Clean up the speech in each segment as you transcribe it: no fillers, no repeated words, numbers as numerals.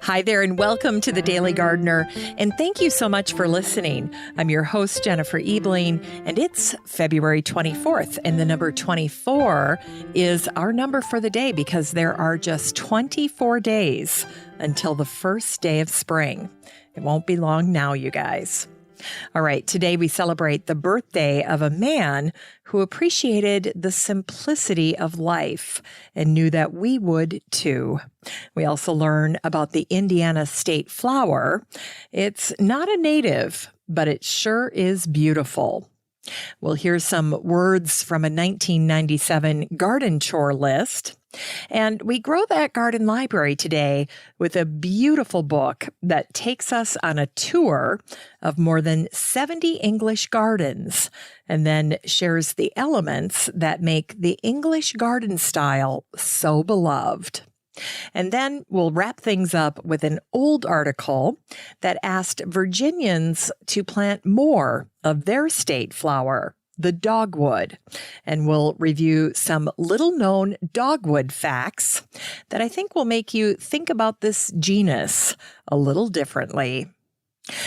Hi there, and welcome to The Daily Gardener, and thank you so much for listening. I'm your host, Jennifer Ebling, and it's February 24th, and the number 24 is our number for the day because there are just 24 days until the first day of spring. It won't be long now, you guys. All right, today we celebrate the birthday of a man who appreciated the simplicity of life and knew that we would too. We also learn about the Indiana state flower. It's not a native, but it sure is beautiful. We'll hear some words from a 1997 garden chore list. And we grow that garden library today with a beautiful book that takes us on a tour of more than 70 English gardens and then shares the elements that make the English garden style so beloved. And then we'll wrap things up with an old article that asked Virginians to plant more of their state flower, the dogwood. And we'll review some little-known dogwood facts that I think will make you think about this genus a little differently.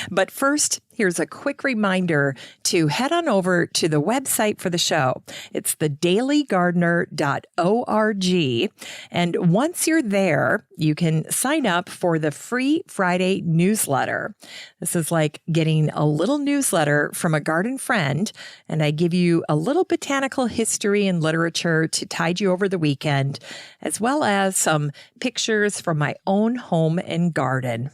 But first, here's a quick reminder to head on over to the website for the show. It's thedailygardener.org. And once you're there, you can sign up for the free Friday newsletter. This is like getting a little newsletter from a garden friend, and I give you a little botanical history and literature to tide you over the weekend, as well as some pictures from my own home and garden.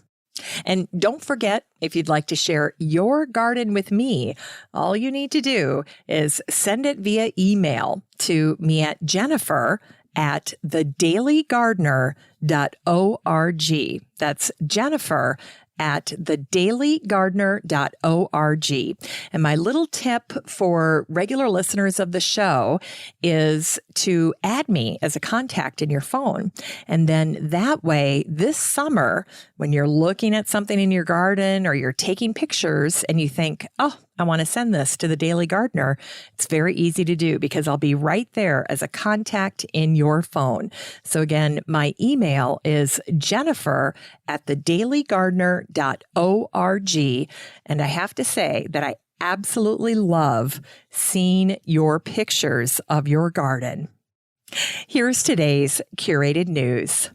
And don't forget, if you'd like to share your garden with me, all you need to do is send it via email to me at jennifer@thedailygardener.org. That's Jennifer at thedailygardener.org. And my little tip for regular listeners of the show is to add me as a contact in your phone. And then that way, this summer, when you're looking at something in your garden or you're taking pictures and you think, oh, I want to send this to the Daily Gardener, it's very easy to do because I'll be right there as a contact in your phone. So again, my email is jennifer@thedailygardener.org. And I have to say that I absolutely love seeing your pictures of your garden. Here's today's curated news.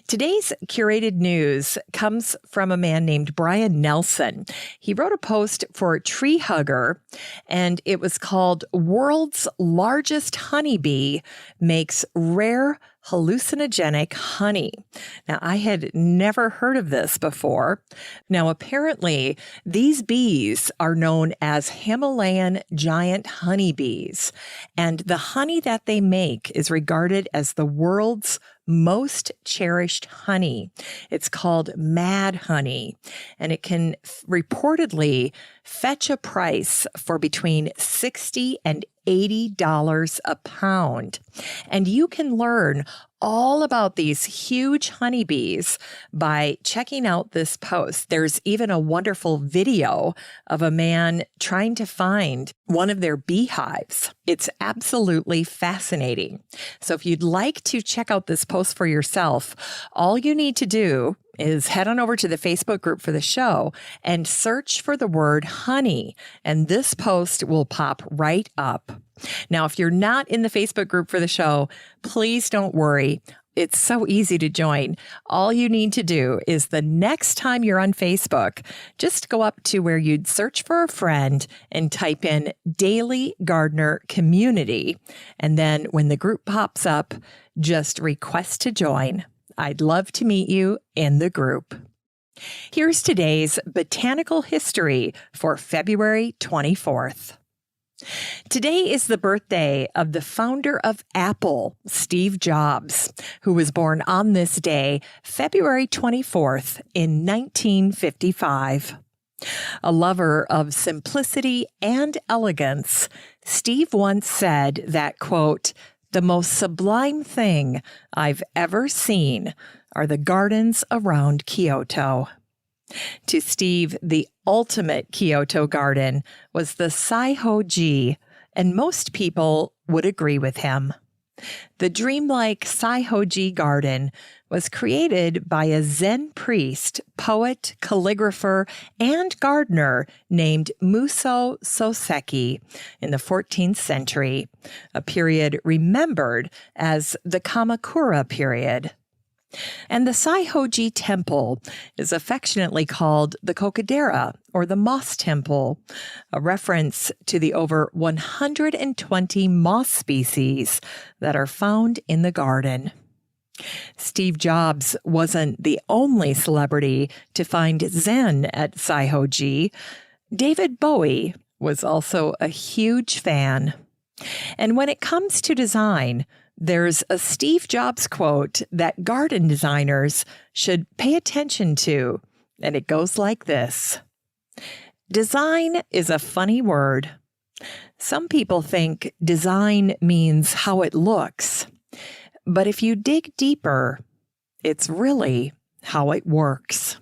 Today's curated news comes from a man named Brian Nelson. He wrote a post for Tree Hugger, and it was called World's Largest Honeybee Makes Rare Hallucinogenic Honey. Now, I had never heard of this before. Now, apparently, these bees are known as Himalayan giant honeybees, and the honey that they make is regarded as the world's most cherished honey. It's called mad honey, and it can reportedly fetch a price for between $60 and $80 a pound. And you can learn all about these huge honeybees by checking out this post. There's even a wonderful video of a man trying to find one of their beehives. It's absolutely fascinating. So if you'd like to check out this post for yourself, all you need to do is head on over to the Facebook group for the show and search for the word honey, and this post will pop right up. Now, if you're not in the Facebook group for the show, please don't worry. It's so easy to join. All you need to do is the next time you're on Facebook, just go up to where you'd search for a friend and type in Daily Gardener Community. And then when the group pops up, just request to join. I'd love to meet you in the group. Here's today's botanical history for February 24th. Today is the birthday of the founder of Apple, Steve Jobs, who was born on this day, February 24th, in 1955. A lover of simplicity and elegance, Steve once said that, quote, "The most sublime thing I've ever seen are the gardens around Kyoto." To Steve, the ultimate Kyoto garden was the Saihoji, and most people would agree with him. The dreamlike Saihoji garden was created by a Zen priest, poet, calligrapher, and gardener named Muso Soseki in the 14th century, a period remembered as the Kamakura period. And the Saihoji Temple is affectionately called the Kokodera, or the Moss Temple, a reference to the over 120 moss species that are found in the garden. Steve Jobs wasn't the only celebrity to find Zen at Saihoji. David Bowie was also a huge fan. And when it comes to design, there's a Steve Jobs quote that garden designers should pay attention to, and it goes like this. Design is a funny word. Some people think design means how it looks. But if you dig deeper, it's really how it works.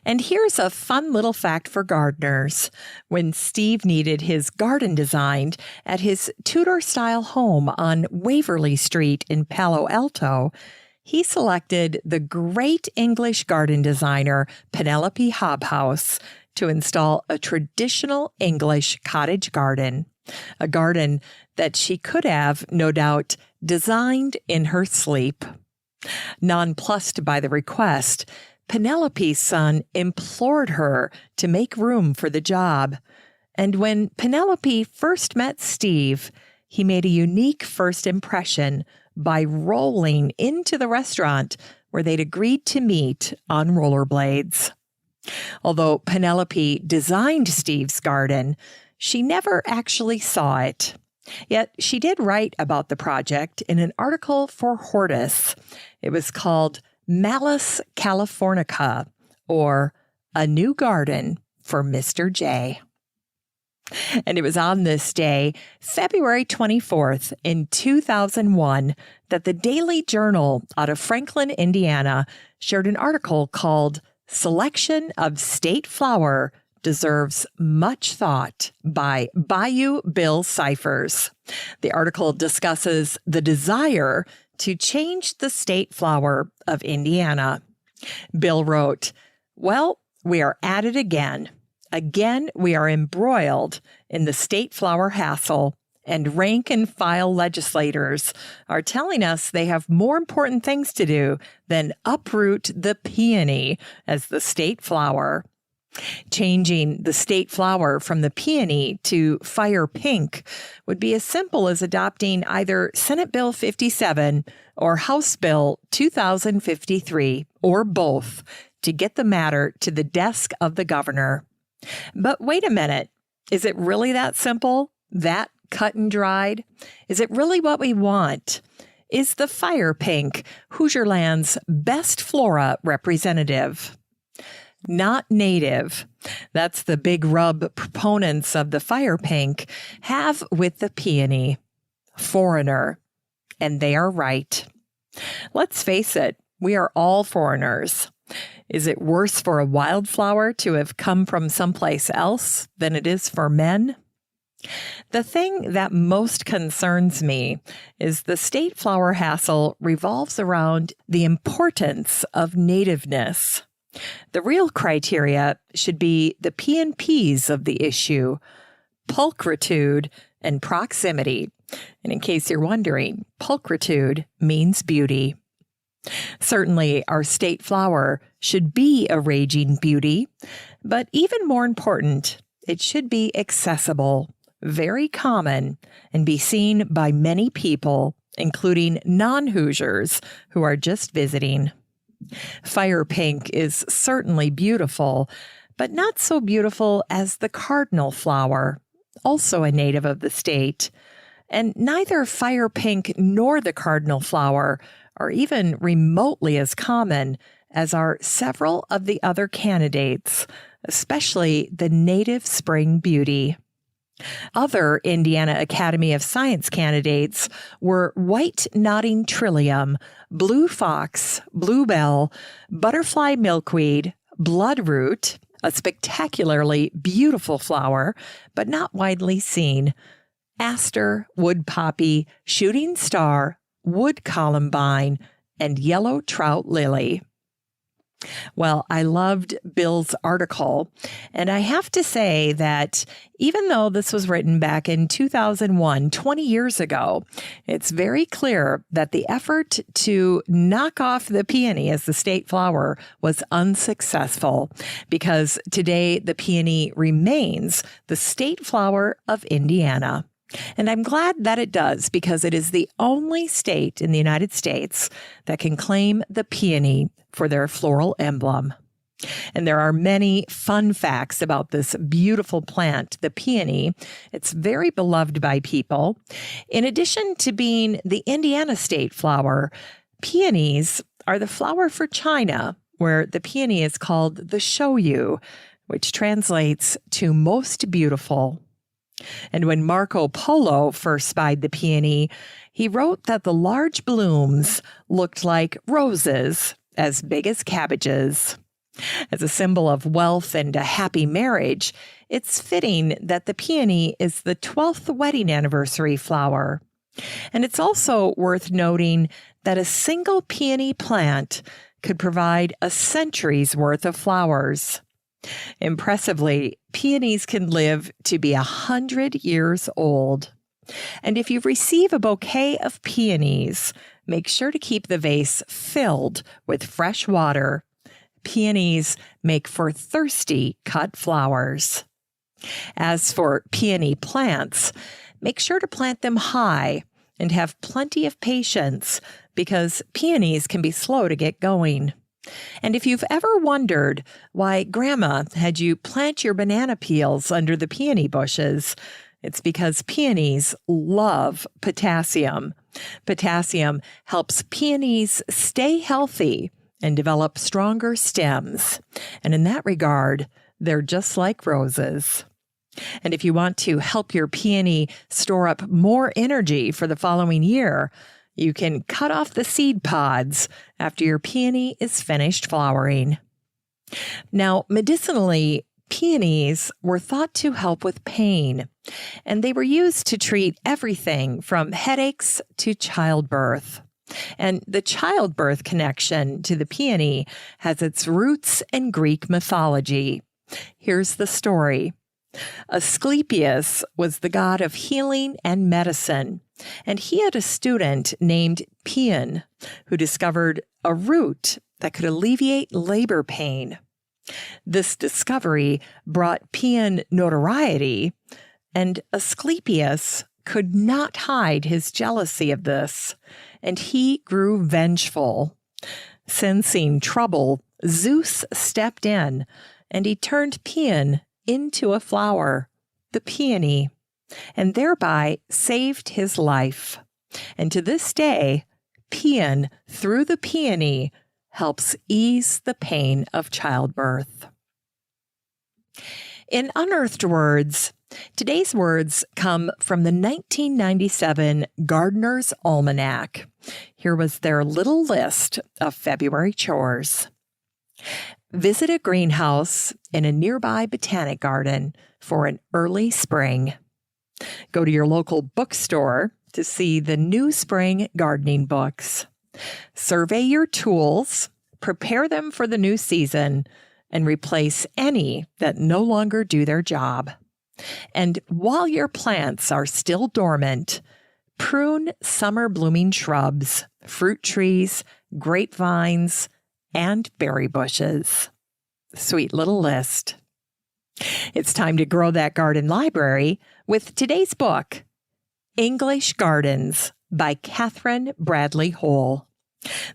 And here's a fun little fact for gardeners. When Steve needed his garden designed at his Tudor-style home on Waverly Street in Palo Alto, he selected the great English garden designer Penelope Hobhouse to install a traditional English cottage garden, a garden that she could have, no doubt, designed in her sleep. Nonplussed by the request, Penelope's son implored her to make room for the job. And when Penelope first met Steve, he made a unique first impression by rolling into the restaurant where they'd agreed to meet on rollerblades. Although Penelope designed Steve's garden, she never actually saw it. Yet she did write about the project in an article for Hortus. It was called Malus Californica, or A New Garden for Mr. J. And it was on this day, February 24th, in 2001, that the Daily Journal out of Franklin, Indiana, shared an article called Selection of State Flower Deserves Much Thought by Bayou Bill Cyphers. The article discusses the desire to change the state flower of Indiana. Bill wrote, "Well, we are at it again. Again, we are embroiled in the state flower hassle, and rank and file legislators are telling us they have more important things to do than uproot the peony as the state flower. Changing the state flower from the peony to fire pink would be as simple as adopting either Senate Bill 57 or House Bill 2053, or both, to get the matter to the desk of the governor. But wait a minute, is it really that simple? That cut and dried? Is it really what we want? Is the fire pink Hoosierland's best flora representative? Not native. That's the big rub proponents of the fire pink have with the peony. Foreigner. And they are right. Let's face it, we are all foreigners. Is it worse for a wildflower to have come from someplace else than it is for men? The thing that most concerns me is the state flower hassle revolves around the importance of nativeness. The real criteria should be the P&Ps of the issue, pulchritude and proximity. And in case you're wondering, pulchritude means beauty. Certainly, our state flower should be a raging beauty, but even more important, it should be accessible, very common, and be seen by many people, including non-Hoosiers who are just visiting. Fire pink is certainly beautiful, but not so beautiful as the cardinal flower, also a native of the state. And neither fire pink nor the cardinal flower are even remotely as common as are several of the other candidates, especially the native spring beauty. Other Indiana Academy of Science candidates were white nodding trillium, blue fox, bluebell, butterfly milkweed, bloodroot, a spectacularly beautiful flower, but not widely seen, aster, wood poppy, shooting star, wood columbine, and yellow trout lily. Well, I loved Bill's article, and I have to say that even though this was written back in 2001, 20 years ago, it's very clear that the effort to knock off the peony as the state flower was unsuccessful, because today the peony remains the state flower of Indiana. And I'm glad that it does, because it is the only state in the United States that can claim the peony for their floral emblem. And there are many fun facts about this beautiful plant, the peony. It's very beloved by people. In addition to being the Indiana state flower, peonies are the flower for China, where the peony is called the shoyu, which translates to most beautiful. And when Marco Polo first spied the peony, he wrote that the large blooms looked like roses as big as cabbages. As a symbol of wealth and a happy marriage, it's fitting that the peony is the 12th wedding anniversary flower. And it's also worth noting that a single peony plant could provide a century's worth of flowers. Impressively, peonies can live to be 100 years old. And if you receive a bouquet of peonies, make sure to keep the vase filled with fresh water. Peonies make for thirsty cut flowers. As for peony plants, make sure to plant them high and have plenty of patience, because peonies can be slow to get going. And if you've ever wondered why Grandma had you plant your banana peels under the peony bushes, it's because peonies love potassium. Potassium helps peonies stay healthy and develop stronger stems. And in that regard, they're just like roses. And if you want to help your peony store up more energy for the following year, you can cut off the seed pods after your peony is finished flowering. Now, medicinally, peonies were thought to help with pain, and they were used to treat everything from headaches to childbirth. And the childbirth connection to the peony has its roots in Greek mythology. Here's the story. Asclepius was the god of healing and medicine, and he had a student named Peon who discovered a root that could alleviate labor pain. This discovery brought Peon notoriety, and Asclepius could not hide his jealousy of this, and he grew vengeful. Sensing trouble, Zeus stepped in, and he turned Peon into a flower, the peony, and thereby saved his life. And to this day, Peon, through the peony, helps ease the pain of childbirth. In Unearthed Words, today's words come from the 1997 Gardener's Almanac. Here was their little list of February chores. Visit a greenhouse in a nearby botanic garden for an early spring. Go to your local bookstore to see the new spring gardening books. Survey your tools, prepare them for the new season, and replace any that no longer do their job. And while your plants are still dormant, prune summer blooming shrubs, fruit trees, grapevines, and berry bushes. Sweet little list. It's time to grow that garden library with today's book, English Gardens by Catherine Bradley Hole.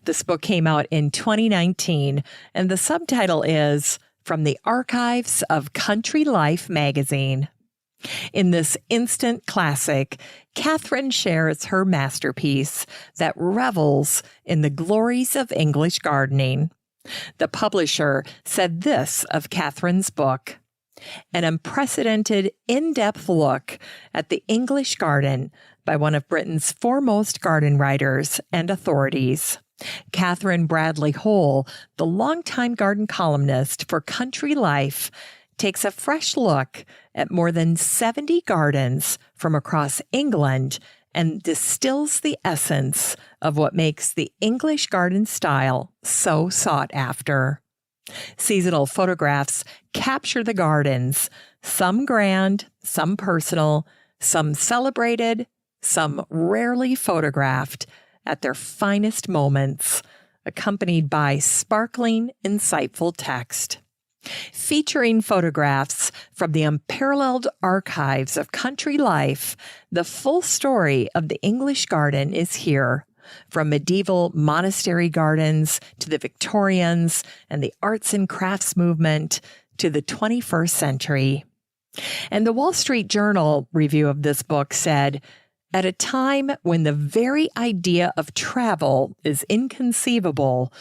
This book came out in 2019, and the subtitle is From the Archives of Country Life magazine. In this instant classic, Catherine shares her masterpiece that revels in the glories of English gardening. The publisher said this of Catherine's book: an unprecedented, in-depth look at the English garden by one of Britain's foremost garden writers and authorities. Catherine Bradley Hole, the longtime garden columnist for Country Life, takes a fresh look at more than 70 gardens from across England and distills the essence of what makes the English garden style so sought after. Seasonal photographs capture the gardens, some grand, some personal, some celebrated, some rarely photographed, at their finest moments, accompanied by sparkling, insightful text. Featuring photographs from the unparalleled archives of country life, the full story of the English garden is here, from medieval monastery gardens to the Victorians and the arts and crafts movement to the 21st century. And the Wall Street Journal review of this book said, "At a time when the very idea of travel is inconceivable,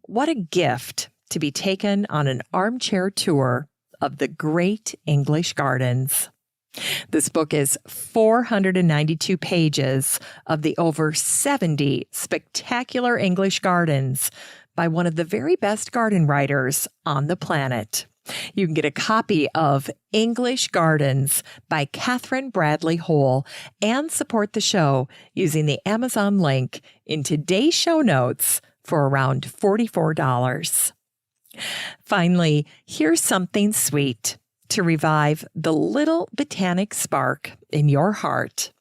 what a gift to be taken on an armchair tour of the great English gardens." This book is 492 pages of the over 70 spectacular English gardens by one of the very best garden writers on the planet. You can get a copy of English Gardens by Catherine Bradley Hole and support the show using the Amazon link in today's show notes for around $44. Finally, here's something sweet to revive the little botanic spark in your heart.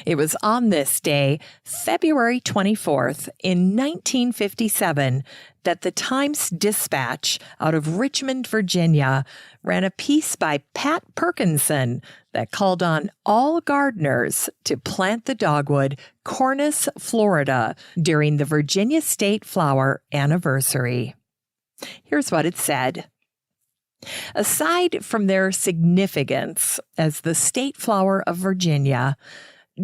It was on this day, February 24th, in 1957, that the Times-Dispatch out of Richmond, Virginia, ran a piece by Pat Perkinson that called on all gardeners to plant the dogwood Cornus florida during the Virginia State Flower Anniversary. Here's what it said. Aside from their significance as the state flower of Virginia,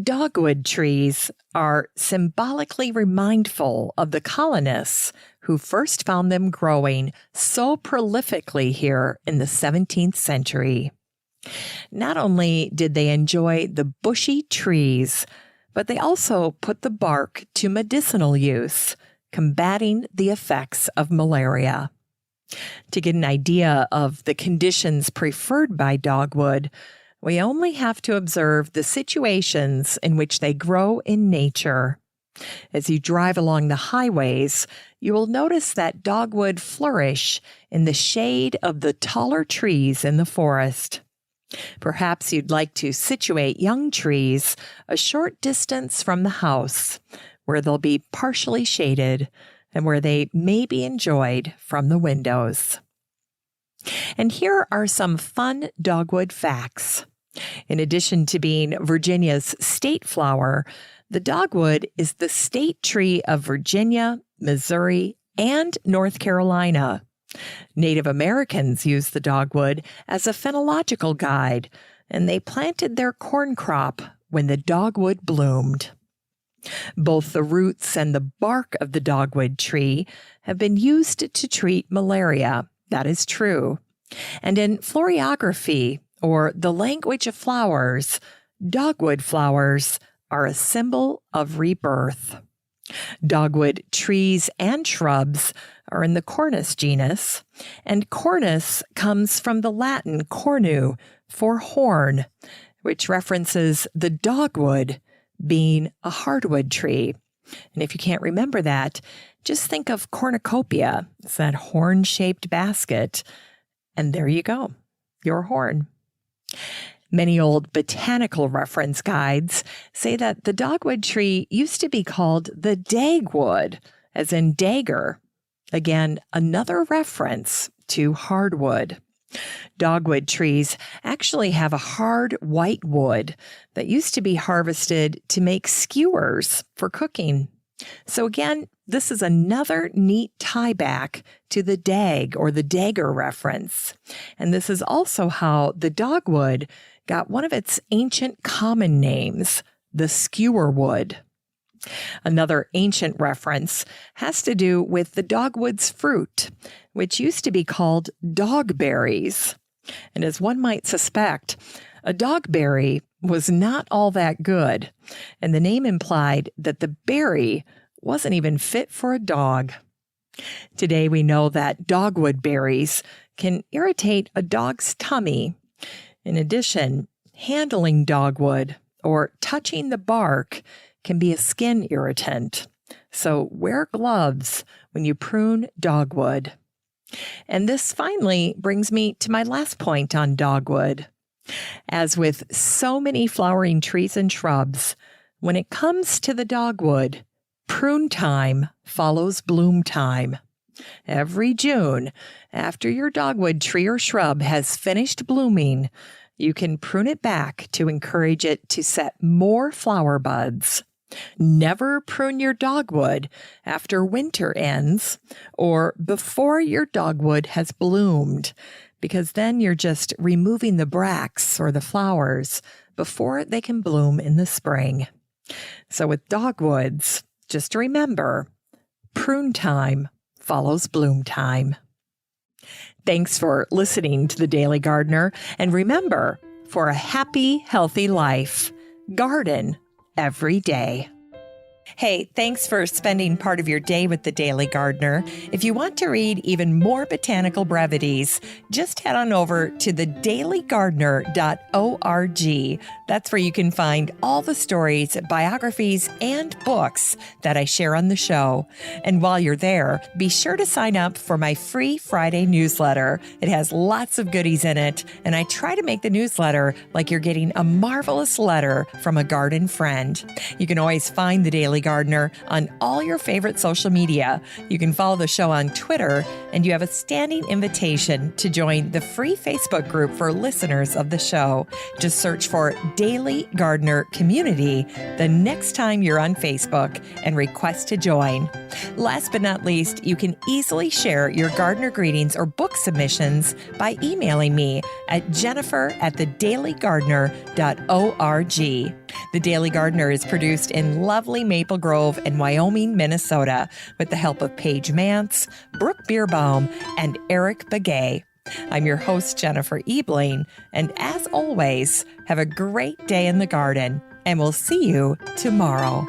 dogwood trees are symbolically remindful of the colonists who first found them growing so prolifically here in the 17th century. Not only did they enjoy the bushy trees, but they also put the bark to medicinal use, combating the effects of malaria. To get an idea of the conditions preferred by dogwood, we only have to observe the situations in which they grow in nature. As you drive along the highways, you will notice that dogwood flourish in the shade of the taller trees in the forest. Perhaps you'd like to situate young trees a short distance from the house, where they'll be partially shaded and where they may be enjoyed from the windows. And here are some fun dogwood facts. In addition to being Virginia's state flower, the dogwood is the state tree of Virginia, Missouri, and North Carolina. Native Americans used the dogwood as a phenological guide, and they planted their corn crop when the dogwood bloomed. Both the roots and the bark of the dogwood tree have been used to treat malaria. That is true. And in floriography, or the language of flowers, dogwood flowers are a symbol of rebirth. Dogwood trees and shrubs are in the Cornus genus, and Cornus comes from the Latin cornu, for horn, which references the dogwood being a hardwood tree. And if you can't remember that, just think of cornucopia. It's that horn-shaped basket. And there you go, your horn. Many old botanical reference guides say that the dogwood tree used to be called the dagwood, as in dagger. Again, another reference to hardwood. Dogwood trees actually have a hard white wood that used to be harvested to make skewers for cooking. So again, this is another neat tie back to the dag or the dagger reference. And this is also how the dogwood got one of its ancient common names, the skewer wood. Another ancient reference has to do with the dogwood's fruit, which used to be called dogberries. And as one might suspect, a dogberry was not all that good, and the name implied that the berry wasn't even fit for a dog. Today we know that dogwood berries can irritate a dog's tummy. In addition, handling dogwood or touching the bark can be a skin irritant. So wear gloves when you prune dogwood. And this finally brings me to my last point on dogwood. As with so many flowering trees and shrubs, when it comes to the dogwood, prune time follows bloom time. Every June, after your dogwood tree or shrub has finished blooming, you can prune it back to encourage it to set more flower buds. Never prune your dogwood after winter ends or before your dogwood has bloomed, because then you're just removing the bracts or the flowers before they can bloom in the spring. So with dogwoods, just remember, prune time follows bloom time. Thanks for listening to The Daily Gardener. And remember, for a happy, healthy life, garden every day. Hey, thanks for spending part of your day with The Daily Gardener. If you want to read even more botanical brevities, just head on over to thedailygardener.org. That's where you can find all the stories, biographies, and books that I share on the show. And while you're there, be sure to sign up for my free Friday newsletter. It has lots of goodies in it, and I try to make the newsletter like you're getting a marvelous letter from a garden friend. You can always find The Daily Gardener on all your favorite social media. You can follow the show on Twitter, and you have a standing invitation to join the free Facebook group for listeners of the show. Just search for Daily Gardener Community the next time you're on Facebook and request to join. Last but not least, you can easily share your gardener greetings or book submissions by emailing me at jennifer@thedailygardener.org. The Daily Gardener is produced in lovely Maple Grove in Wyoming, Minnesota, with the help of Paige Mance, Brooke Bierbaum, and Eric Begay. I'm your host, Jennifer Ebling, and as always, have a great day in the garden, and we'll see you tomorrow.